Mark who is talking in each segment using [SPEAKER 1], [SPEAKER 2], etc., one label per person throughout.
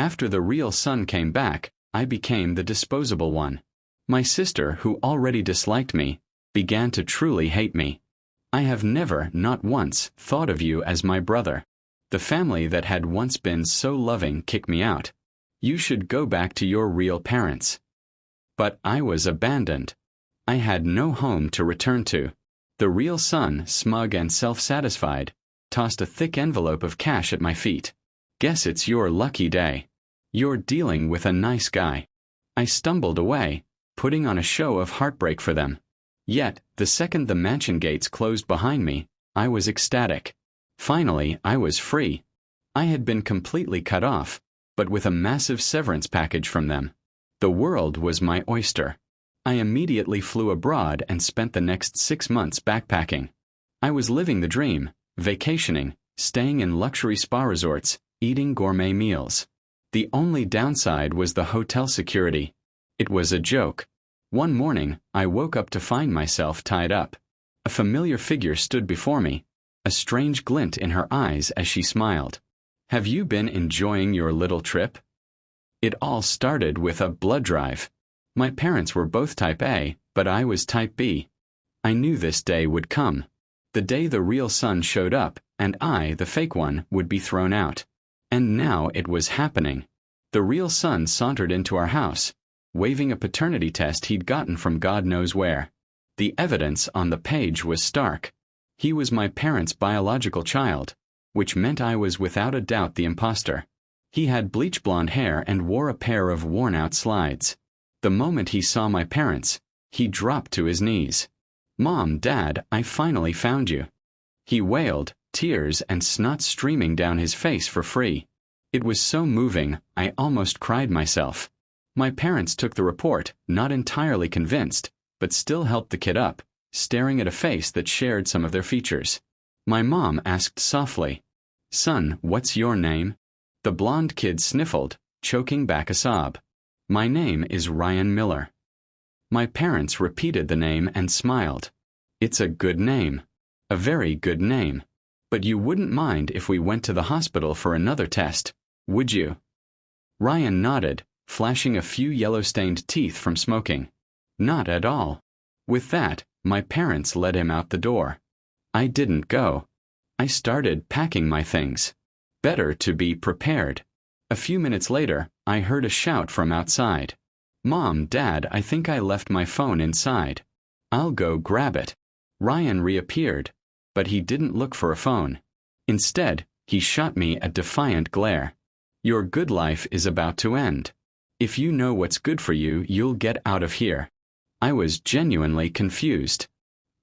[SPEAKER 1] After the real son came back, I became the disposable one. My sister, who already disliked me, began to truly hate me. I have never, not once, thought of you as my brother. The family that had once been so loving kicked me out. You should go back to your real parents. But I was abandoned. I had no home to return to. The real son, smug and self-satisfied, tossed a thick envelope of cash at my feet. Guess it's your lucky day. You're dealing with a nice guy. I stumbled away, putting on a show of heartbreak for them. Yet, the second the mansion gates closed behind me, I was ecstatic. Finally, I was free. I had been completely cut off, but with a massive severance package from them. The world was my oyster. I immediately flew abroad and spent the next 6 months backpacking. I was living the dream, vacationing, staying in luxury spa resorts, eating gourmet meals. The only downside was the hotel security. It was a joke. One morning, I woke up to find myself tied up. A familiar figure stood before me, a strange glint in her eyes as she smiled. Have you been enjoying your little trip? It all started with a blood drive. My parents were both type A, but I was type B. I knew this day would come. The day the real son showed up, and I, the fake one, would be thrown out. And now it was happening. The real son sauntered into our house, waving a paternity test he'd gotten from God knows where. The evidence on the page was stark. He was my parents' biological child, which meant I was without a doubt the imposter. He had bleach blonde hair and wore a pair of worn-out slides. The moment he saw my parents, he dropped to his knees. "Mom, Dad, I finally found you." He wailed, tears and snot streaming down his face for free. It was so moving, I almost cried myself. My parents took the report, not entirely convinced, but still helped the kid up, staring at a face that shared some of their features. My mom asked softly, "Son, what's your name?" The blonde kid sniffled, choking back a sob. "My name is Ryan Miller." My parents repeated the name and smiled. "It's a good name. A very good name. But you wouldn't mind if we went to the hospital for another test, would you?" Ryan nodded, flashing a few yellow-stained teeth from smoking. "Not at all." With that, my parents led him out the door. I didn't go. I started packing my things. Better to be prepared. A few minutes later, I heard a shout from outside. "Mom, Dad, I think I left my phone inside. I'll go grab it." Ryan reappeared, but he didn't look for a phone. Instead, he shot me a defiant glare. "Your good life is about to end. If you know what's good for you, you'll get out of here." I was genuinely confused.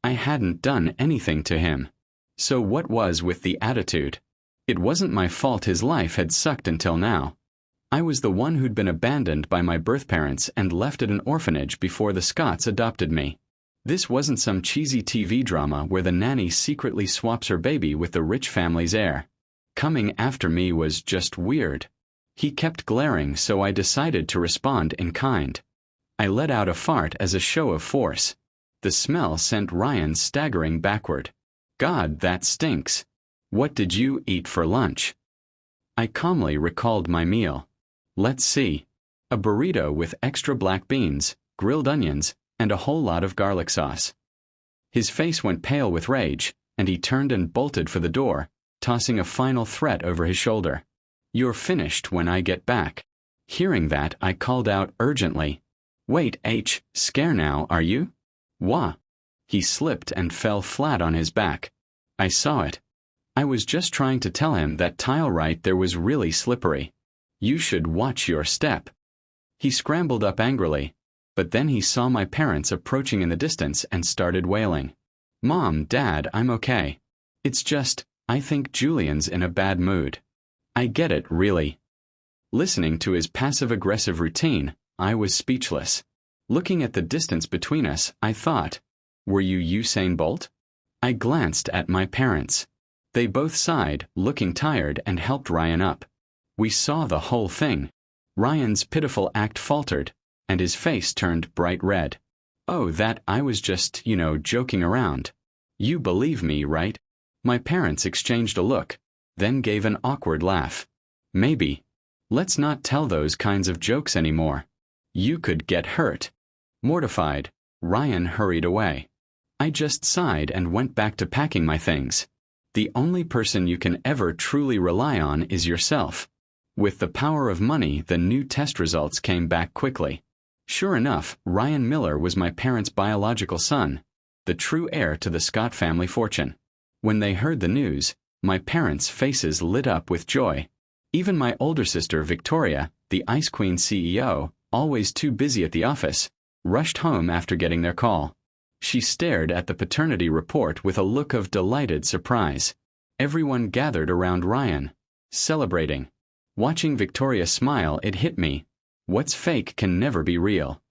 [SPEAKER 1] I hadn't done anything to him. So what was with the attitude? It wasn't my fault his life had sucked until now. I was the one who'd been abandoned by my birth parents and left at an orphanage before the Scots adopted me. This wasn't some cheesy TV drama where the nanny secretly swaps her baby with the rich family's heir. Coming after me was just weird. He kept glaring, so I decided to respond in kind. I let out a fart as a show of force. The smell sent Ryan staggering backward. "God, that stinks. What did you eat for lunch?" I calmly recalled my meal. Let's see. A burrito with extra black beans, grilled onions, and a whole lot of garlic sauce. His face went pale with rage, and he turned and bolted for the door, tossing a final threat over his shoulder. "You're finished when I get back." Hearing that, I called out urgently, "Wait, scare now, are you?" "Wha?" He slipped and fell flat on his back. I saw it. I was just trying to tell him that tile right there was really slippery. "You should watch your step." He scrambled up angrily, but then he saw my parents approaching in the distance and started wailing. "Mom, Dad, I'm okay. It's just, I think Julian's in a bad mood." I get it, really. Listening to his passive-aggressive routine, I was speechless. Looking at the distance between us, I thought, were you Usain Bolt? I glanced at my parents. They both sighed, looking tired, and helped Ryan up. We saw the whole thing. Ryan's pitiful act faltered, and his face turned bright red. "Oh, that I was just, joking around. You believe me, right?" My parents exchanged a look, then gave an awkward laugh. "Maybe. Let's not tell those kinds of jokes anymore. You could get hurt. Mortified, Ryan hurried away. I just sighed and went back to packing my things. The only person you can ever truly rely on is yourself. With the power of money, the new test results came back quickly. Sure enough, Ryan Miller was my parents' biological son, the true heir to the Scott family fortune. When they heard the news, my parents' faces lit up with joy. Even my older sister, Victoria, the Ice Queen CEO, always too busy at the office, rushed home after getting their call. She stared at the paternity report with a look of delighted surprise. Everyone gathered around Ryan, celebrating. Watching Victoria smile, it hit me. What's fake can never be real.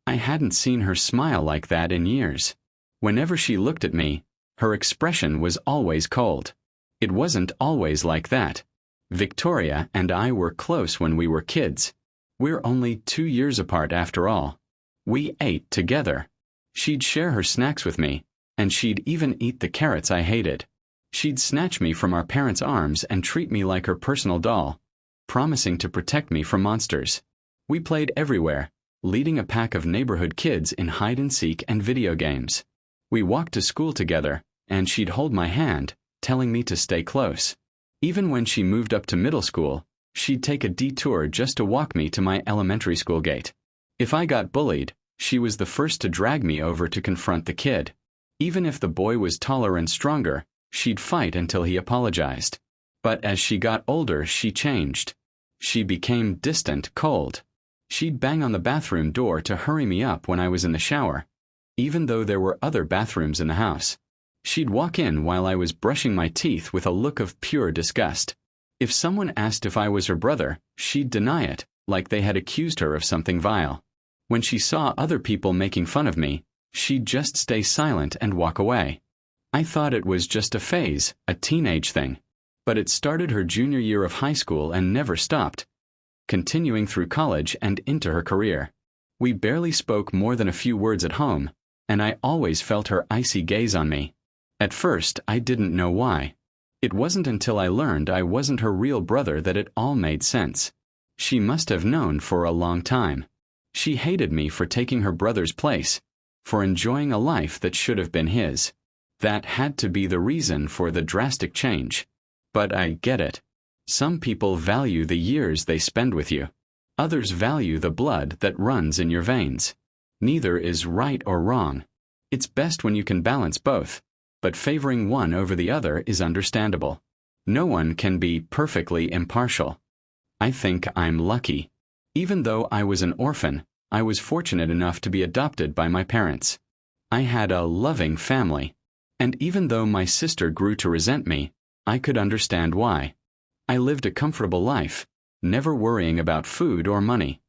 [SPEAKER 1] I hadn't seen her smile like that in years. Whenever she looked at me, her expression was always cold. It wasn't always like that. Victoria and I were close when we were kids. We're only 2 years apart after all. We ate together. She'd share her snacks with me, and she'd even eat the carrots I hated. She'd snatch me from our parents' arms and treat me like her personal doll, promising to protect me from monsters. We played everywhere, leading a pack of neighborhood kids in hide-and-seek and video games. We walked to school together, and she'd hold my hand, telling me to stay close. Even when she moved up to middle school, she'd take a detour just to walk me to my elementary school gate. If I got bullied, she was the first to drag me over to confront the kid. Even if the boy was taller and stronger, she'd fight until he apologized. But as she got older, she changed. She became distant, cold. She'd bang on the bathroom door to hurry me up when I was in the shower, even though there were other bathrooms in the house. She'd walk in while I was brushing my teeth with a look of pure disgust. If someone asked if I was her brother, she'd deny it, like they had accused her of something vile. When she saw other people making fun of me, she'd just stay silent and walk away. I thought it was just a phase, a teenage thing. But it started her junior year of high school and never stopped, continuing through college and into her career. We barely spoke more than a few words at home, and I always felt her icy gaze on me. At first, I didn't know why. It wasn't until I learned I wasn't her real brother that it all made sense. She must have known for a long time. She hated me for taking her brother's place, for enjoying a life that should have been his. That had to be the reason for the drastic change. But I get it. Some people value the years they spend with you. Others value the blood that runs in your veins. Neither is right or wrong. It's best when you can balance both, but favoring one over the other is understandable. No one can be perfectly impartial. I think I'm lucky. Even though I was an orphan, I was fortunate enough to be adopted by my parents. I had a loving family. And even though my sister grew to resent me, I could understand why. I lived a comfortable life, never worrying about food or money.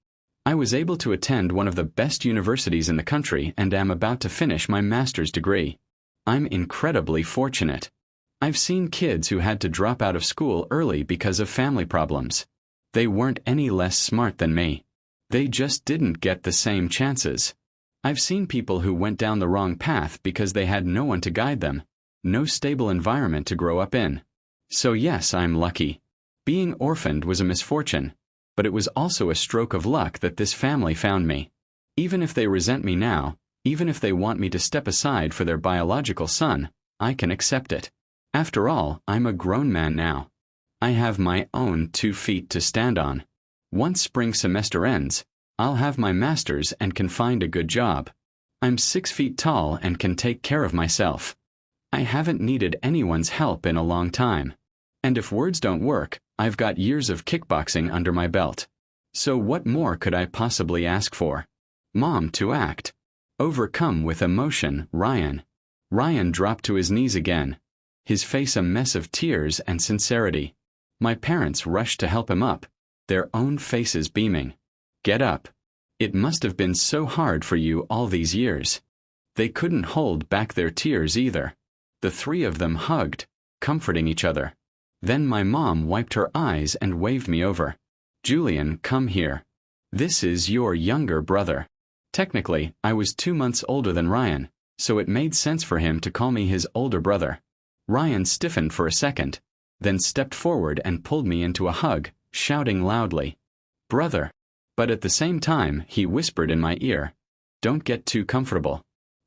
[SPEAKER 1] I was able to attend one of the best universities in the country and am about to finish my master's degree. I'm incredibly fortunate. I've seen kids who had to drop out of school early because of family problems. They weren't any less smart than me. They just didn't get the same chances. I've seen people who went down the wrong path because they had no one to guide them, no stable environment to grow up in. So yes, I'm lucky. Being orphaned was a misfortune, but it was also a stroke of luck that this family found me. Even if they resent me now, even if they want me to step aside for their biological son, I can accept it. After all, I'm a grown man now. I have my own 2 feet to stand on. Once spring semester ends, I'll have my master's and can find a good job. I'm 6 feet tall and can take care of myself. I haven't needed anyone's help in a long time. And if words don't work, I've got years of kickboxing under my belt. So what more could I possibly ask for? Mom to act. Overcome with emotion, Ryan. Ryan dropped to his knees again, his face a mess of tears and sincerity. My parents rushed to help him up, their own faces beaming. Get up. It must have been so hard for you all these years. They couldn't hold back their tears either. The 3 of them hugged, comforting each other. Then my mom wiped her eyes and waved me over. Julian, come here. This is your younger brother. Technically, I was 2 months older than Ryan, so it made sense for him to call me his older brother. Ryan stiffened for a second, then stepped forward and pulled me into a hug, shouting loudly, "Brother!" But at the same time, he whispered in my ear, "Don't get too comfortable.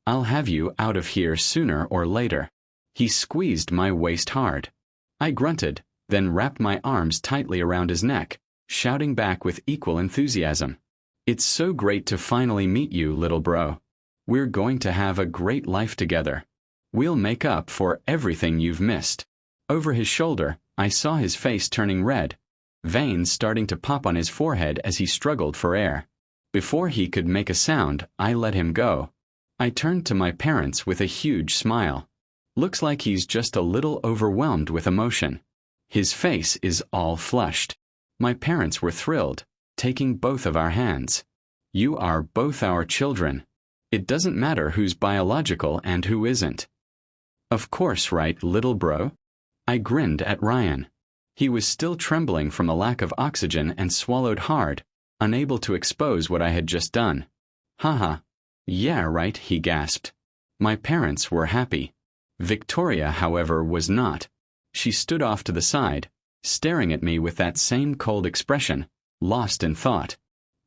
[SPEAKER 1] I'll have you out of here sooner or later." He squeezed my waist hard. I grunted, then wrapped my arms tightly around his neck, shouting back with equal enthusiasm, "It's so great to finally meet you, little bro. We're going to have a great life together. We'll make up for everything you've missed." Over his shoulder, I saw his face turning red, veins starting to pop on his forehead as he struggled for air. Before he could make a sound, I let him go. I turned to my parents with a huge smile. "Looks like he's just a little overwhelmed with emotion. His face is all flushed." My parents were thrilled, taking both of our hands. "You are both our children. It doesn't matter who's biological and who isn't." "Of course, right, little bro?" I grinned at Ryan. He was still trembling from a lack of oxygen and swallowed hard, unable to expose what I had just done. "Haha. Yeah, right," he gasped. My parents were happy. Victoria, however, was not. She stood off to the side, staring at me with that same cold expression, lost in thought.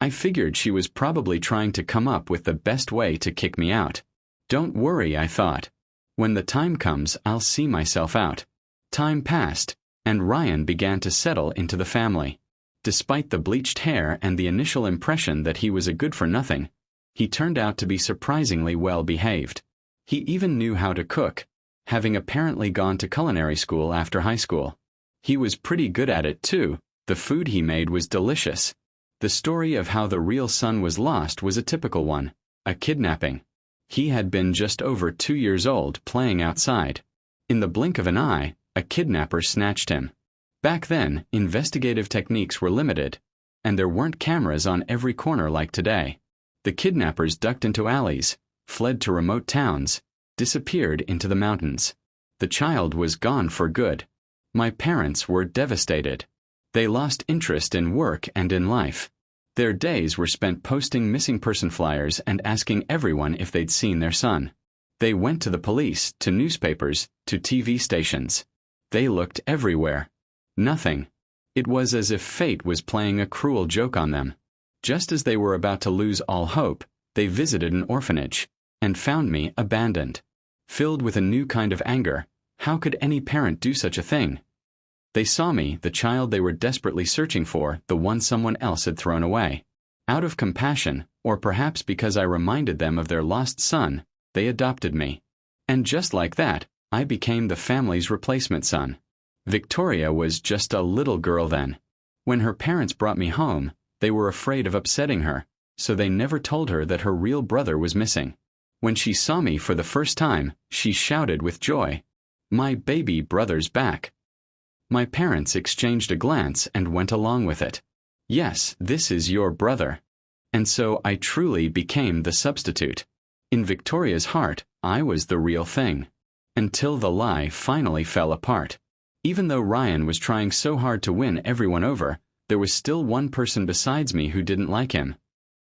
[SPEAKER 1] I figured she was probably trying to come up with the best way to kick me out. Don't worry, I thought. When the time comes, I'll see myself out. Time passed, and Ryan began to settle into the family. Despite the bleached hair and the initial impression that he was a good-for-nothing, he turned out to be surprisingly well-behaved. He even knew how to cook, having apparently gone to culinary school after high school. He was pretty good at it, too. The food he made was delicious. The story of how the real son was lost was a typical one, a kidnapping. He had been just over 2 years old, playing outside. In the blink of an eye, a kidnapper snatched him. Back then, investigative techniques were limited, and there weren't cameras on every corner like today. The kidnappers ducked into alleys, fled to remote towns, disappeared into the mountains. The child was gone for good. My parents were devastated. They lost interest in work and in life. Their days were spent posting missing person flyers and asking everyone if they'd seen their son. They went to the police, to newspapers, to TV stations. They looked everywhere. Nothing. It was as if fate was playing a cruel joke on them. Just as they were about to lose all hope, they visited an orphanage and found me abandoned. Filled with a new kind of anger, how could any parent do such a thing? They saw me, the child they were desperately searching for, the one someone else had thrown away. Out of compassion, or perhaps because I reminded them of their lost son, they adopted me. And just like that, I became the family's replacement son. Victoria was just a little girl then. When her parents brought me home, they were afraid of upsetting her, so they never told her that her real brother was missing. When she saw me for the first time, she shouted with joy, "My baby brother's back." My parents exchanged a glance and went along with it. "Yes, this is your brother." And so I truly became the substitute. In Victoria's heart, I was the real thing. Until the lie finally fell apart. Even though Ryan was trying so hard to win everyone over, there was still one person besides me who didn't like him.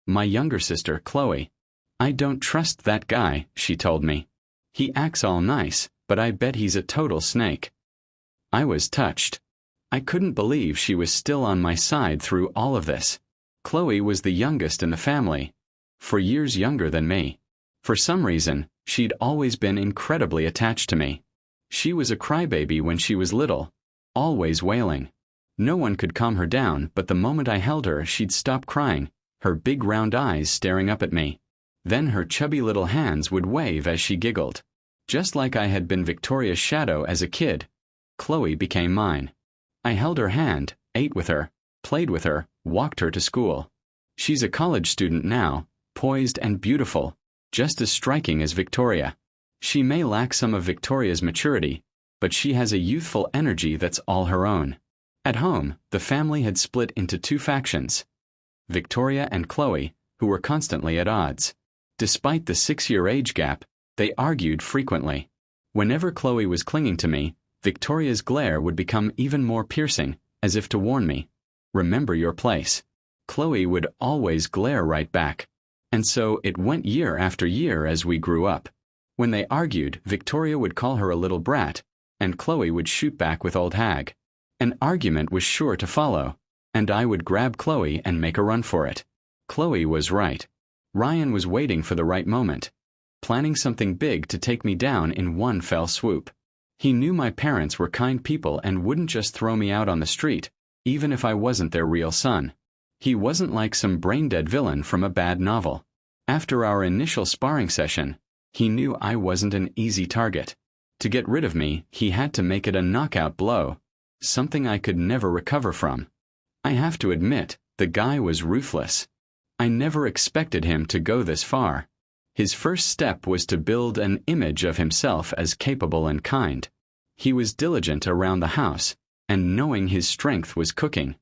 [SPEAKER 1] My younger sister, Chloe. "I don't trust that guy," she told me. "He acts all nice, but I bet he's a total snake." I was touched. I couldn't believe she was still on my side through all of this. Chloe was the youngest in the family, for years younger than me. For some reason, she'd always been incredibly attached to me. She was a crybaby when she was little, always wailing. No one could calm her down, but the moment I held her, she'd stop crying, her big round eyes staring up at me. Then her chubby little hands would wave as she giggled. Just like I had been Victoria's shadow as a kid, Chloe became mine. I held her hand, ate with her, played with her, walked her to school. She's a college student now, poised and beautiful, just as striking as Victoria. She may lack some of Victoria's maturity, but she has a youthful energy that's all her own. At home, the family had split into two factions. Victoria and Chloe, who were constantly at odds. Despite the 6-year age gap, they argued frequently. Whenever Chloe was clinging to me, Victoria's glare would become even more piercing, as if to warn me, "Remember your place." Chloe would always glare right back. And so it went year after year as we grew up. When they argued, Victoria would call her a little brat, and Chloe would shoot back with old hag. An argument was sure to follow. and I would grab Chloe and make a run for it. Chloe was right. Ryan was waiting for the right moment, planning something big to take me down in one fell swoop. He knew my parents were kind people and wouldn't just throw me out on the street, even if I wasn't their real son. He wasn't like some brain-dead villain from a bad novel. After our initial sparring session, he knew I wasn't an easy target. To get rid of me, he had to make it a knockout blow, something I could never recover from. I have to admit, the guy was ruthless. I never expected him to go this far. His first step was to build an image of himself as capable and kind. He was diligent around the house, and knowing his strength was cooking.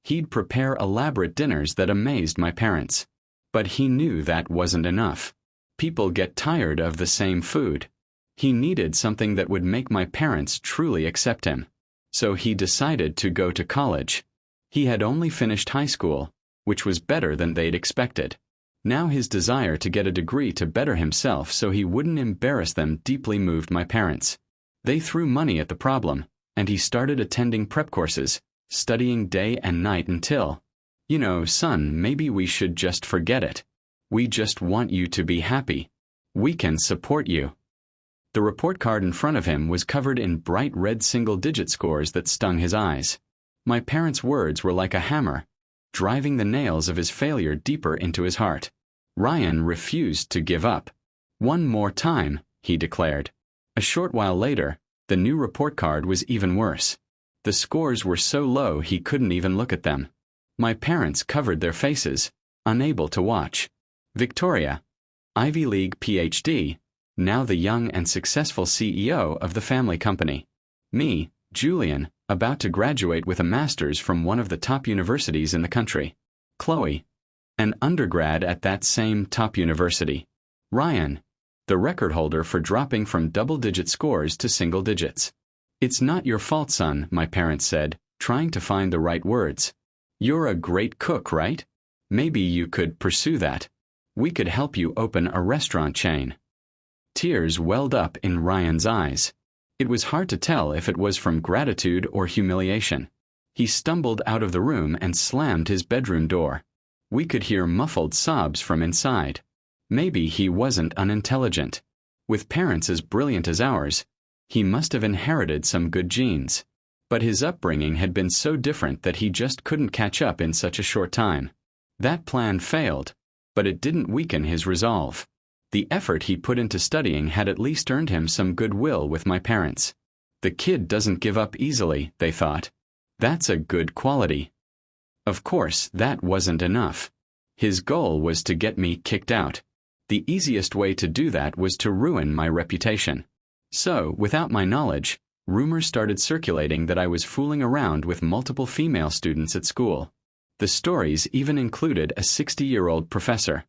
[SPEAKER 1] He'd prepare elaborate dinners that amazed my parents. But he knew that wasn't enough. People get tired of the same food. He needed something that would make my parents truly accept him. So he decided to go to college. He had only finished high school, which was better than they'd expected. Now his desire to get a degree to better himself so he wouldn't embarrass them deeply moved my parents. They threw money at the problem, and he started attending prep courses, studying day and night until, "You know, son, maybe we should just forget it. We just want you to be happy. We can support you." The report card in front of him was covered in bright red single-digit scores that stung his eyes. My parents' words were like a hammer, driving the nails of his failure deeper into his heart. Ryan refused to give up. "One more time," he declared. A short while later, the new report card was even worse. The scores were so low he couldn't even look at them. My parents covered their faces, unable to watch. Victoria, Ivy League PhD, now the young and successful CEO of the family company. Me, Julian, about to graduate with a master's from one of the top universities in the country. Chloe, an undergrad at that same top university. Ryan, the record holder for dropping from double-digit scores to single digits. "It's not your fault, son," my parents said, trying to find the right words. "You're a great cook, right? Maybe you could pursue that. We could help you open a restaurant chain." Tears welled up in Ryan's eyes. It was hard to tell if it was from gratitude or humiliation. He stumbled out of the room and slammed his bedroom door. We could hear muffled sobs from inside. Maybe he wasn't unintelligent. With parents as brilliant as ours, he must have inherited some good genes. But his upbringing had been so different that he just couldn't catch up in such a short time. That plan failed, but it didn't weaken his resolve. The effort he put into studying had at least earned him some goodwill with my parents. The kid doesn't give up easily, they thought. That's a good quality. Of course, that wasn't enough. His goal was to get me kicked out. The easiest way to do that was to ruin my reputation. So, without my knowledge, rumors started circulating that I was fooling around with multiple female students at school. The stories even included a 60-year-old professor.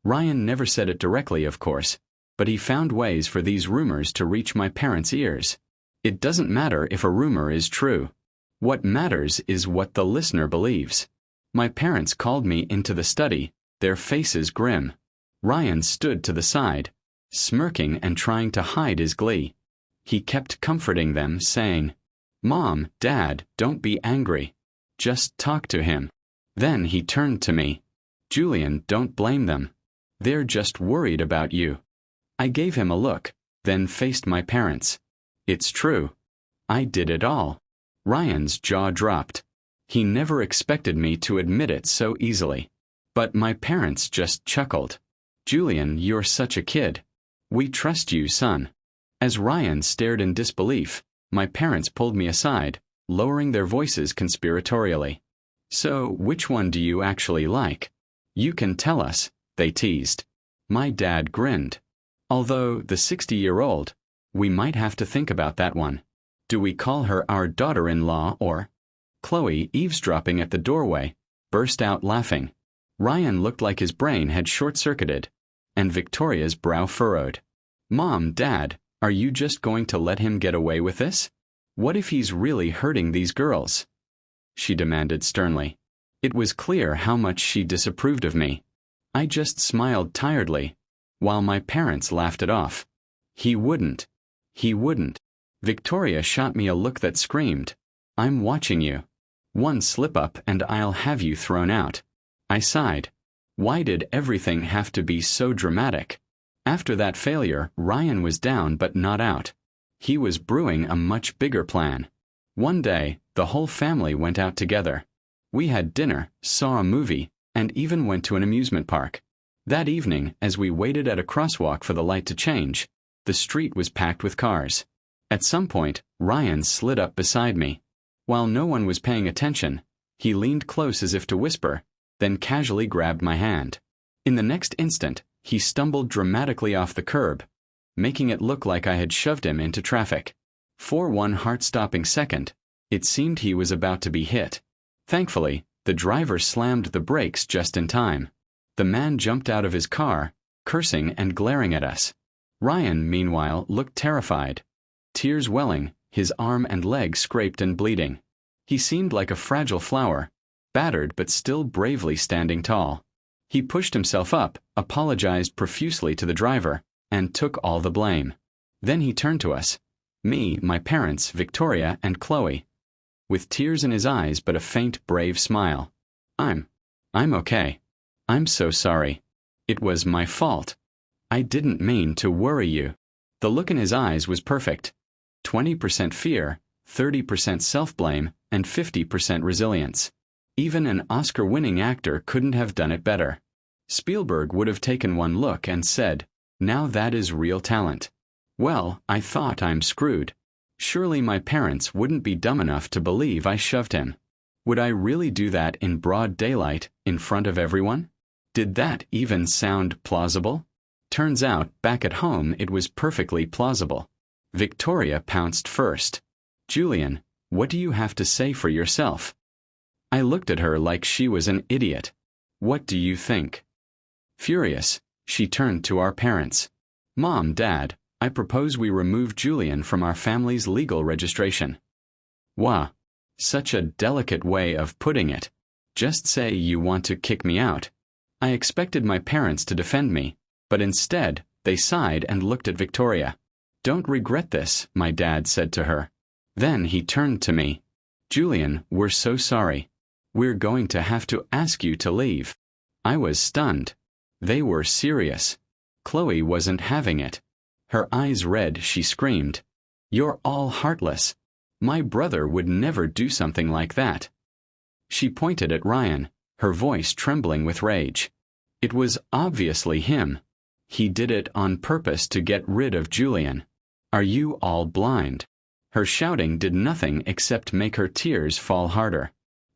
[SPEAKER 1] Ryan never said it directly, of course, but he found ways for these rumors to reach my parents' ears. It doesn't matter if a rumor is true. What matters is what the listener believes. My parents called me into the study, their faces grim. Ryan stood to the side, smirking and trying to hide his glee. He kept comforting them, saying, "Mom, Dad, don't be angry. Just talk to him." Then he turned to me. "Julian, don't blame them. They're just worried about you." I gave him a look, then faced my parents. It's true. I did it all. Ryan's jaw dropped. He never expected me to admit it so easily. But my parents just chuckled. "Julian, you're such a kid. We trust you, son." As Ryan stared in disbelief, my parents pulled me aside, lowering their voices conspiratorially. "So, which one do you actually like? You can tell us," they teased. My dad grinned. "Although, the 60-year-old, we might have to think about that one. Do we call her our daughter-in-law or—" Chloe, eavesdropping at the doorway, burst out laughing. Ryan looked like his brain had short-circuited, and Victoria's brow furrowed. "Mom, Dad, are you just going to let him get away with this? What if he's really hurting these girls?" she demanded sternly. It was clear how much she disapproved of me. I just smiled tiredly, while my parents laughed it off. He wouldn't. He wouldn't. Victoria shot me a look that screamed, "I'm watching you." One slip-up and I'll have you thrown out. I sighed. Why did everything have to be so dramatic? After that failure, Ryan was down but not out. He was brewing a much bigger plan. One day, the whole family went out together. We had dinner, saw a movie, and even went to an amusement park. That evening, as we waited at a crosswalk for the light to change, the street was packed with cars. At some point, Ryan slid up beside me. While no one was paying attention, he leaned close as if to whisper, then casually grabbed my hand. In the next instant, he stumbled dramatically off the curb, making it look like I had shoved him into traffic. For one heart-stopping second, it seemed he was about to be hit. Thankfully, the driver slammed the brakes just in time. The man jumped out of his car, cursing and glaring at us. Ryan, meanwhile, looked terrified. Tears welling, his arm and leg scraped and bleeding. He seemed like a fragile flower, battered but still bravely standing tall. He pushed himself up, apologized profusely to the driver, and took all the blame. Then he turned to us. Me, my parents, Victoria, and Chloe. With tears in his eyes but a faint, brave smile. I'm okay. I'm so sorry. It was my fault. I didn't mean to worry you. The look in his eyes was perfect. 20% fear, 30% self-blame, and 50% resilience. Even an Oscar-winning actor couldn't have done it better. Spielberg would have taken one look and said, "Now that is real talent." Well, I thought I'm screwed. Surely my parents wouldn't be dumb enough to believe I shoved him. Would I really do that in broad daylight, in front of everyone? Did that even sound plausible? Turns out, back at home it was perfectly plausible. Victoria pounced first. "Julian, what do you have to say for yourself?" I looked at her like she was an idiot. "What do you think?" Furious, she turned to our parents. "Mom, Dad, I propose we remove Julian from our family's legal registration." Wah, such a delicate way of putting it. Just say you want to kick me out. I expected my parents to defend me, but instead, they sighed and looked at Victoria. "Don't regret this," my dad said to her. Then he turned to me. "Julian, we're so sorry. We're going to have to ask you to leave." I was stunned. They were serious. Chloe wasn't having it. Her eyes red, she screamed, "You're all heartless. My brother would never do something like that." She pointed at Ryan, her voice trembling with rage. It was obviously him. He did it on purpose to get rid of Julian. Are you all blind? Her shouting did nothing except make her tears fall harder.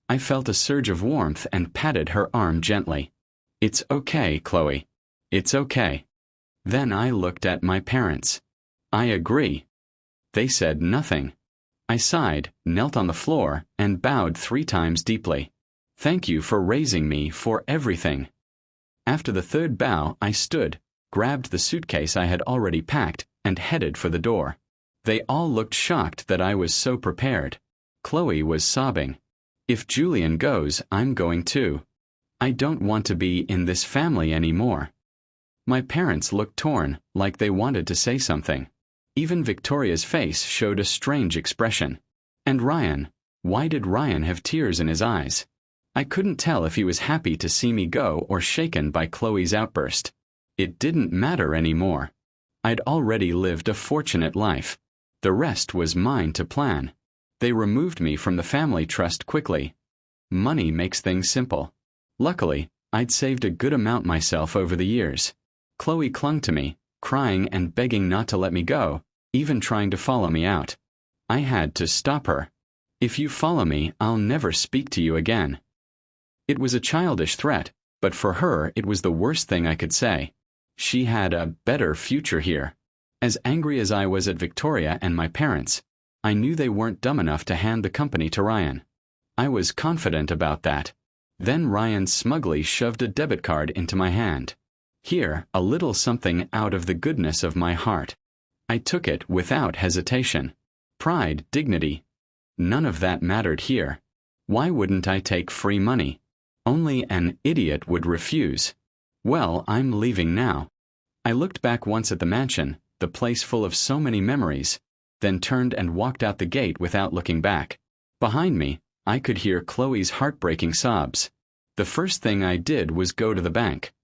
[SPEAKER 1] I felt a surge of warmth and patted her arm gently. "It's okay, Chloe. It's okay." Then I looked at my parents. "I agree." They said nothing. I sighed, knelt on the floor, and bowed 3 times deeply. "Thank you for raising me, for everything." After the third bow, I stood, grabbed the suitcase I had already packed, and headed for the door. They all looked shocked that I was so prepared. Chloe was sobbing. "If Julian goes, I'm going too. I don't want to be in this family anymore." My parents looked torn, like they wanted to say something. Even Victoria's face showed a strange expression. And Ryan, why did Ryan have tears in his eyes? I couldn't tell if he was happy to see me go or shaken by Chloe's outburst. It didn't matter anymore. I'd already lived a fortunate life. The rest was mine to plan. They removed me from the family trust quickly. Money makes things simple. Luckily, I'd saved a good amount myself over the years. Chloe clung to me, crying and begging not to let me go, even trying to follow me out. I had to stop her. "If you follow me, I'll never speak to you again." It was a childish threat, but for her it was the worst thing I could say. She had a better future here. As angry as I was at Victoria and my parents, I knew they weren't dumb enough to hand the company to Ryan. I was confident about that. Then Ryan smugly shoved a debit card into my hand. "Here, a little something out of the goodness of my heart." I took it without hesitation. Pride, dignity. None of that mattered here. Why wouldn't I take free money? Only an idiot would refuse. Well, I'm leaving now. I looked back once at the mansion, the place full of so many memories, then turned and walked out the gate without looking back. Behind me, I could hear Chloe's heartbreaking sobs. The first thing I did was go to the bank.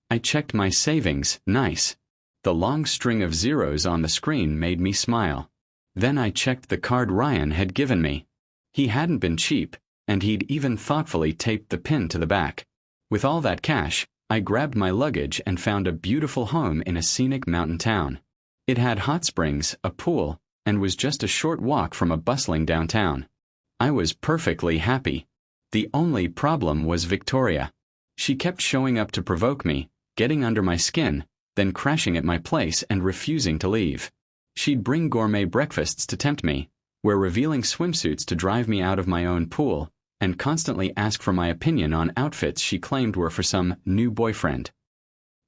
[SPEAKER 1] I checked my savings, nice. The long string of zeros on the screen made me smile. Then I checked the card Ryan had given me. He hadn't been cheap, and he'd even thoughtfully taped the pin to the back. With all that cash, I grabbed my luggage and found a beautiful home in a scenic mountain town. It had hot springs, a pool, and was just a short walk from a bustling downtown. I was perfectly happy. The only problem was Victoria. She kept showing up to provoke me, getting under my skin, then crashing at my place and refusing to leave. She'd bring gourmet breakfasts to tempt me, wear revealing swimsuits to drive me out of my own pool, and constantly ask for my opinion on outfits she claimed were for some new boyfriend.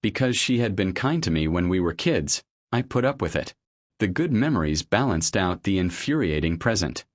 [SPEAKER 1] Because she had been kind to me when we were kids, I put up with it. The good memories balanced out the infuriating present.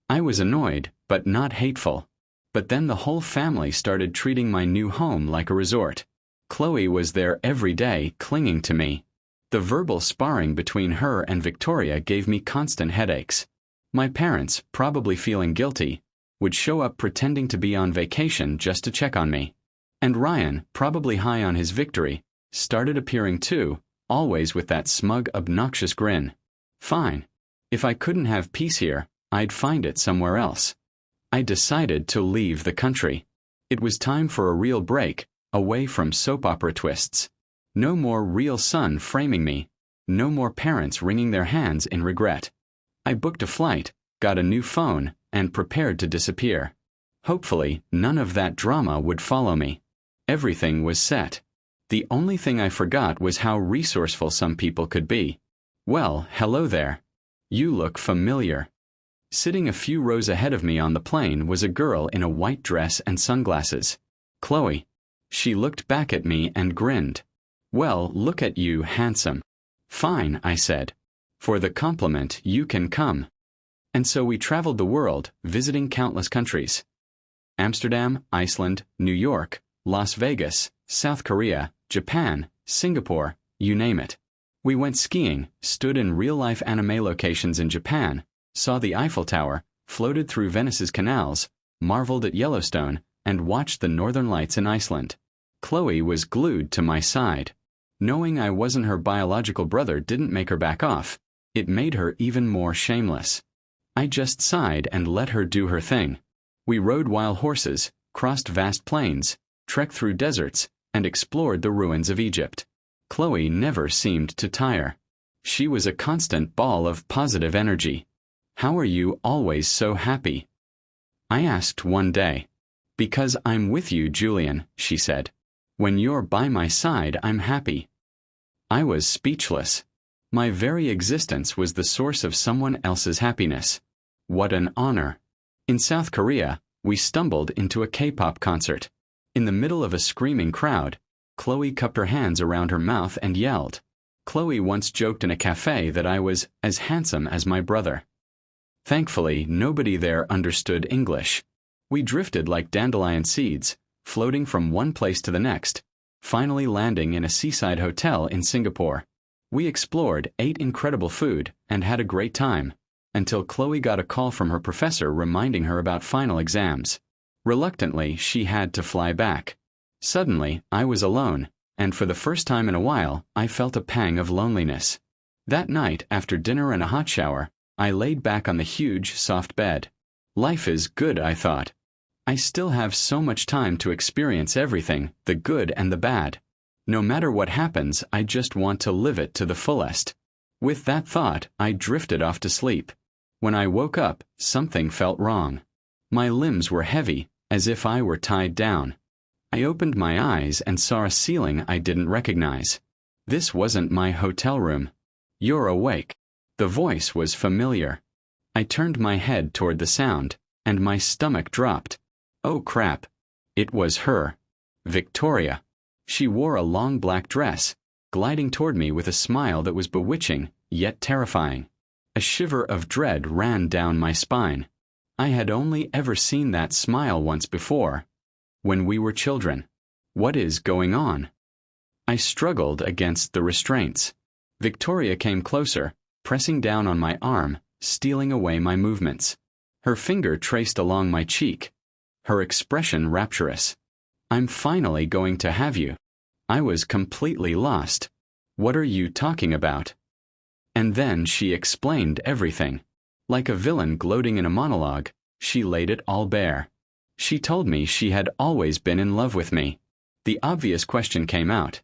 [SPEAKER 1] I was annoyed, but not hateful. But then the whole family started treating my new home like a resort. Chloe was there every day, clinging to me. The verbal sparring between her and Victoria gave me constant headaches. My parents, probably feeling guilty, would show up pretending to be on vacation just to check on me. And Ryan, probably high on his victory, started appearing too, always with that smug, obnoxious grin. Fine. If I couldn't have peace here, I'd find it somewhere else. I decided to leave the country. It was time for a real break, away from soap opera twists. No more real sun framing me. No more parents wringing their hands in regret. I booked a flight, got a new phone, and prepared to disappear. Hopefully, none of that drama would follow me. Everything was set. The only thing I forgot was how resourceful some people could be. Well, hello there. You look familiar. Sitting a few rows ahead of me on the plane was a girl in a white dress and sunglasses. Chloe. She looked back at me and grinned. Well, look at you, handsome. Fine, I said. For the compliment, you can come. And so we traveled the world, visiting countless countries. Amsterdam, Iceland, New York, Las Vegas, South Korea, Japan, Singapore, you name it. We went skiing, stood in real-life anime locations in Japan, saw the Eiffel Tower, floated through Venice's canals, marveled at Yellowstone, and watched the Northern Lights in Iceland. Chloe was glued to my side. Knowing I wasn't her biological brother didn't make her back off. It made her even more shameless. I just sighed and let her do her thing. We rode wild horses, crossed vast plains, trekked through deserts, and explored the ruins of Egypt. Chloe never seemed to tire. She was a constant ball of positive energy. How are you always so happy? I asked one day. Because I'm with you, Julian, she said. When you're by my side, I'm happy. I was speechless. My very existence was the source of someone else's happiness. What an honor. In South Korea, we stumbled into a K-pop concert. In the middle of a screaming crowd, Chloe cupped her hands around her mouth and yelled. Chloe once joked in a cafe that I was as handsome as my brother. Thankfully, nobody there understood English. We drifted like dandelion seeds, floating from one place to the next, finally landing in a seaside hotel in Singapore. We explored, ate incredible food, and had a great time, until Chloe got a call from her professor reminding her about final exams. Reluctantly, she had to fly back. Suddenly, I was alone, and for the first time in a while, I felt a pang of loneliness. That night, after dinner and a hot shower, I laid back on the huge, soft bed. Life is good, I thought. I still have so much time to experience everything, the good and the bad. No matter what happens, I just want to live it to the fullest. With that thought, I drifted off to sleep. When I woke up, something felt wrong. My limbs were heavy, as if I were tied down. I opened my eyes and saw a ceiling I didn't recognize. This wasn't my hotel room. You're awake. The voice was familiar. I turned my head toward the sound, and my stomach dropped. Oh crap. It was her. Victoria. She wore a long black dress, gliding toward me with a smile that was bewitching, yet terrifying. A shiver of dread ran down my spine. I had only ever seen that smile once before. When we were children. What is going on? I struggled against the restraints. Victoria came closer, pressing down on my arm, stealing away my movements. Her finger traced along my cheek. Her expression rapturous. I'm finally going to have you. I was completely lost. What are you talking about? And then she explained everything. Like a villain gloating in a monologue, she laid it all bare. She told me she had always been in love with me. The obvious question came out.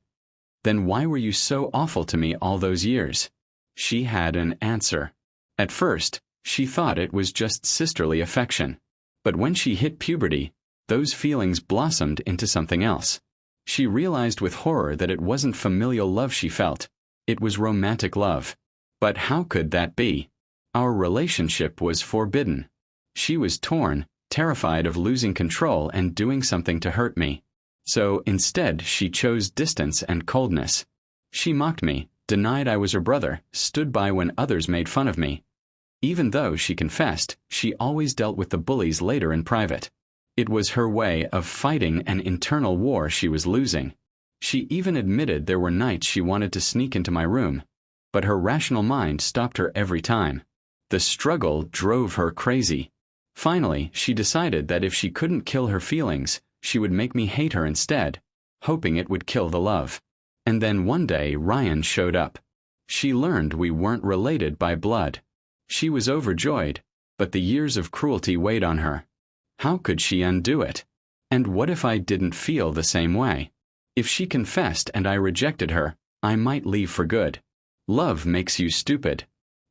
[SPEAKER 1] Then why were you so awful to me all those years? She had an answer. At first, she thought it was just sisterly affection. But when she hit puberty, those feelings blossomed into something else. She realized with horror that it wasn't familial love she felt. It was romantic love. But how could that be? Our relationship was forbidden. She was torn, terrified of losing control and doing something to hurt me. So instead she chose distance and coldness. She mocked me, denied I was her brother, stood by when others made fun of me. Even though she confessed, she always dealt with the bullies later in private. It was her way of fighting an internal war she was losing. She even admitted there were nights she wanted to sneak into my room. But her rational mind stopped her every time. The struggle drove her crazy. Finally, she decided that if she couldn't kill her feelings, she would make me hate her instead, hoping it would kill the love. And then one day Ryan showed up. She learned we weren't related by blood. She was overjoyed, but the years of cruelty weighed on her. How could she undo it? And what if I didn't feel the same way? If she confessed and I rejected her, I might leave for good. Love makes you stupid.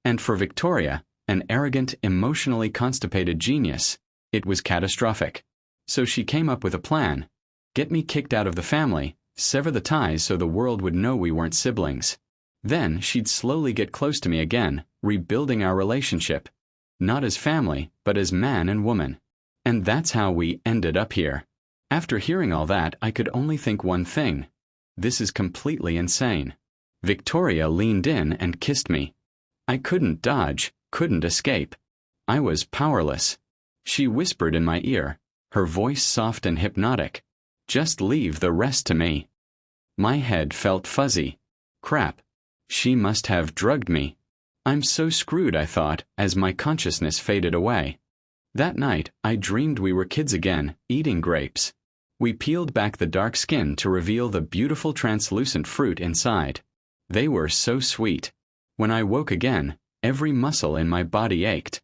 [SPEAKER 1] And for Victoria, an arrogant, emotionally constipated genius, it was catastrophic. So she came up with a plan. Get me kicked out of the family, sever the ties so the world would know we weren't siblings. Then she'd slowly get close to me again, rebuilding our relationship. Not as family, but as man and woman. And that's how we ended up here. After hearing all that, I could only think one thing. This is completely insane. Victoria leaned in and kissed me. I couldn't dodge, couldn't escape. I was powerless. She whispered in my ear, her voice soft and hypnotic. Just leave the rest to me. My head felt fuzzy. Crap. She must have drugged me. I'm so screwed, I thought, as my consciousness faded away. That night, I dreamed we were kids again, eating grapes. We peeled back the dark skin to reveal the beautiful translucent fruit inside. They were so sweet. When I woke again, every muscle in my body ached.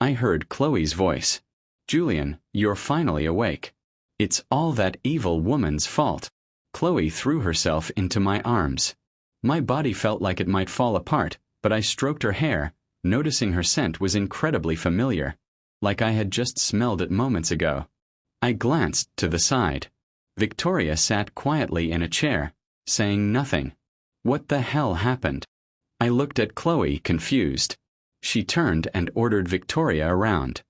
[SPEAKER 1] I heard Chloe's voice. Julian, you're finally awake. It's all that evil woman's fault. Chloe threw herself into my arms. My body felt like it might fall apart, but I stroked her hair, noticing her scent was incredibly familiar, like I had just smelled it moments ago. I glanced to the side. Victoria sat quietly in a chair, saying nothing. What the hell happened? I looked at Chloe, confused. She turned and ordered Victoria around.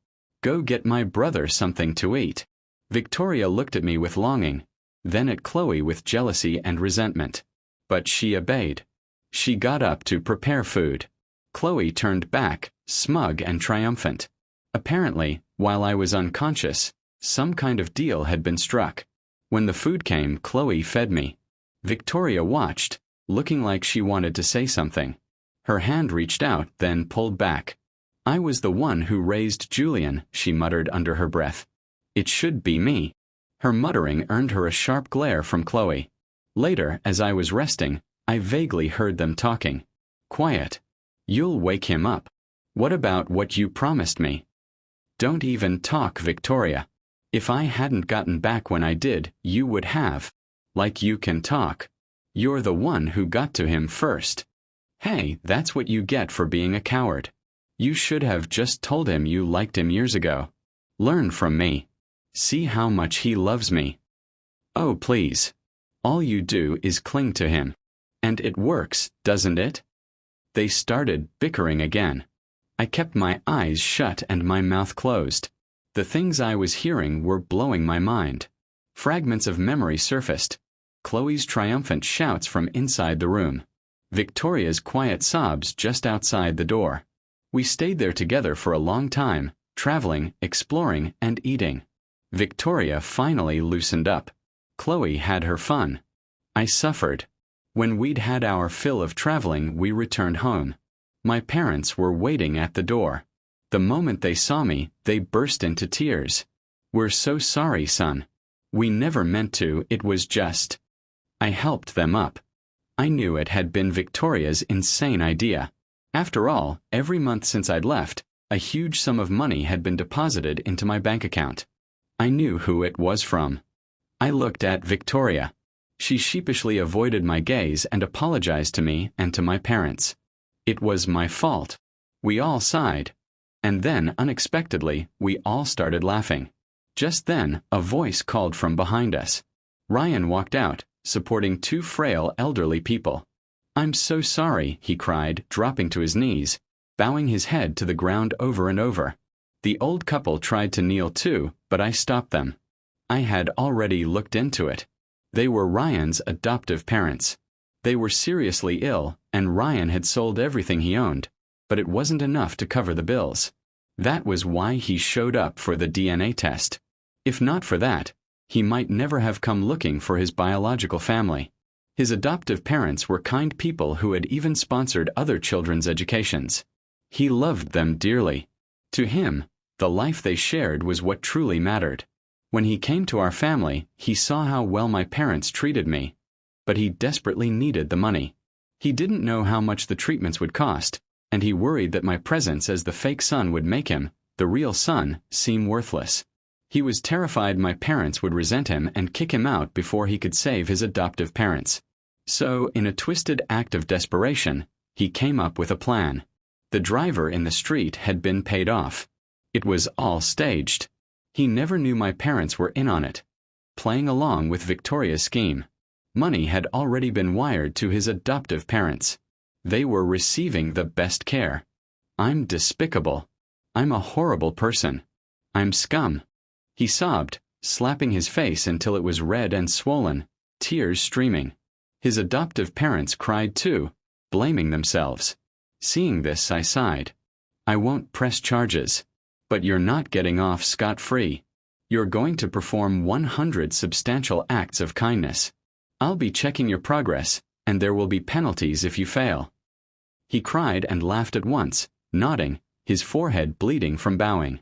[SPEAKER 1] Go get my brother something to eat. Victoria looked at me with longing, then at Chloe with jealousy and resentment. But she obeyed. She got up to prepare food. Chloe turned back, smug and triumphant. Apparently, while I was unconscious, some kind of deal had been struck. When the food came, Chloe fed me. Victoria watched, looking like she wanted to say something. Her hand reached out, then pulled back. I was the one who raised Julian, she muttered under her breath. It should be me. Her muttering earned her a sharp glare from Chloe. Later, as I was resting, I vaguely heard them talking. Quiet. You'll wake him up. What about what you promised me? Don't even talk, Victoria. If I hadn't gotten back when I did, you would have. Like you can talk. You're the one who got to him first. Hey, that's what you get for being a coward. You should have just told him you liked him years ago. Learn from me. See how much he loves me. Oh, please. All you do is cling to him. And it works, doesn't it? They started bickering again. I kept my eyes shut and my mouth closed. The things I was hearing were blowing my mind. Fragments of memory surfaced. Chloe's triumphant shouts from inside the room. Victoria's quiet sobs just outside the door. We stayed there together for a long time, traveling, exploring, and eating. Victoria finally loosened up. Chloe had her fun. I suffered. When we'd had our fill of traveling, we returned home. My parents were waiting at the door. The moment they saw me, they burst into tears. "We're so sorry, son. We never meant to, it was just." I helped them up. I knew it had been Victoria's insane idea. After all, every month since I'd left, a huge sum of money had been deposited into my bank account. I knew who it was from. I looked at Victoria. She sheepishly avoided my gaze and apologized to me and to my parents. It was my fault. We all sighed. And then, unexpectedly, we all started laughing. Just then, a voice called from behind us. Ryan walked out, supporting two frail elderly people. "I'm so sorry," he cried, dropping to his knees, bowing his head to the ground over and over. The old couple tried to kneel too, but I stopped them. I had already looked into it. They were Ryan's adoptive parents. They were seriously ill, and Ryan had sold everything he owned, but it wasn't enough to cover the bills. That was why he showed up for the DNA test. If not for that, he might never have come looking for his biological family. His adoptive parents were kind people who had even sponsored other children's educations. He loved them dearly. To him, the life they shared was what truly mattered. When he came to our family, he saw how well my parents treated me. But he desperately needed the money. He didn't know how much the treatments would cost, and he worried that my presence as the fake son would make him, the real son, seem worthless. He was terrified my parents would resent him and kick him out before he could save his adoptive parents. So, in a twisted act of desperation, he came up with a plan. The driver in the street had been paid off. It was all staged. He never knew my parents were in on it. Playing along with Victoria's scheme. Money had already been wired to his adoptive parents. They were receiving the best care. I'm despicable. I'm a horrible person. I'm scum. He sobbed, slapping his face until it was red and swollen, tears streaming. His adoptive parents cried too, blaming themselves. Seeing this, I sighed. "I won't press charges. But you're not getting off scot-free. You're going to perform 100 substantial acts of kindness. I'll be checking your progress, and there will be penalties if you fail." He cried and laughed at once, nodding, his forehead bleeding from bowing.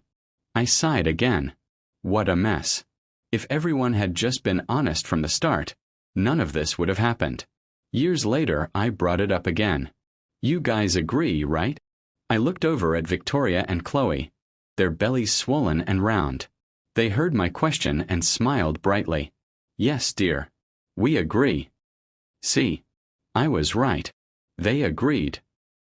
[SPEAKER 1] I sighed again. What a mess. If everyone had just been honest from the start, none of this would have happened. Years later, I brought it up again. "You guys agree, right?" I looked over at Victoria and Chloe, their bellies swollen and round. They heard my question and smiled brightly. "Yes, dear. We agree." See, I was right. They agreed.